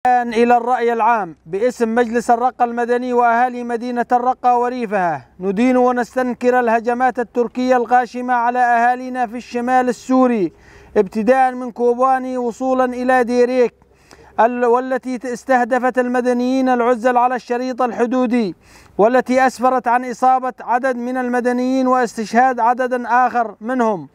إلى الرأي العام باسم مجلس الرقة المدني وأهالي مدينة الرقة وريفها، ندين ونستنكر الهجمات التركية الغاشمة على أهالينا في الشمال السوري ابتداء من كوباني وصولا إلى ديريك، والتي استهدفت المدنيين العزل على الشريط الحدودي، والتي أسفرت عن إصابة عدد من المدنيين واستشهاد عدد آخر منهم،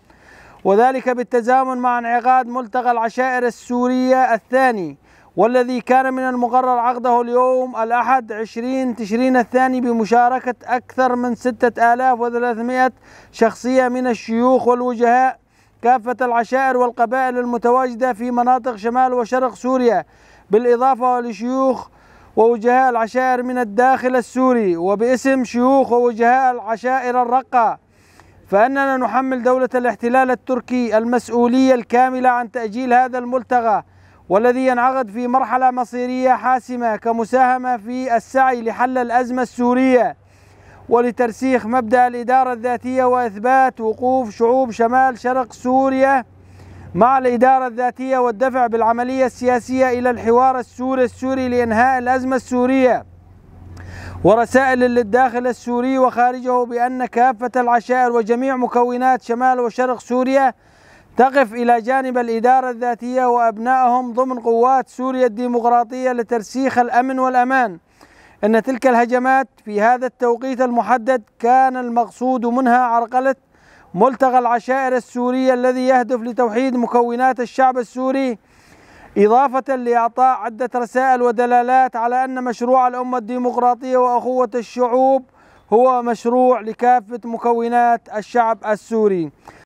وذلك بالتزامن مع انعقاد ملتقى العشائر السورية الثاني، والذي كان من المقرر عقده اليوم الأحد 20 تشرين الثاني بمشاركة أكثر من 6300 شخصية من الشيوخ والوجهاء كافة العشائر والقبائل المتواجدة في مناطق شمال وشرق سوريا، بالإضافة لشيوخ ووجهاء العشائر من الداخل السوري. وباسم شيوخ ووجهاء العشائر الرقة، فإننا نحمل دولة الاحتلال التركي المسؤولية الكاملة عن تأجيل هذا الملتقى، والذي ينعقد في مرحلة مصيرية حاسمة كمساهمة في السعي لحل الأزمة السورية ولترسيخ مبدأ الإدارة الذاتية وإثبات وقوف شعوب شمال شرق سوريا مع الإدارة الذاتية والدفع بالعملية السياسية إلى الحوار السوري لإنهاء الأزمة السورية، ورسائل للداخل السوري وخارجه بأن كافة العشائر وجميع مكونات شمال وشرق سوريا تقف إلى جانب الإدارة الذاتية وأبنائهم ضمن قوات سوريا الديمقراطية لترسيخ الأمن والأمان. أن تلك الهجمات في هذا التوقيت المحدد كان المقصود منها عرقلة ملتقى العشائر السورية الذي يهدف لتوحيد مكونات الشعب السوري، إضافة لإعطاء عدة رسائل ودلالات على أن مشروع الأمة الديمقراطية وأخوة الشعوب هو مشروع لكافة مكونات الشعب السوري.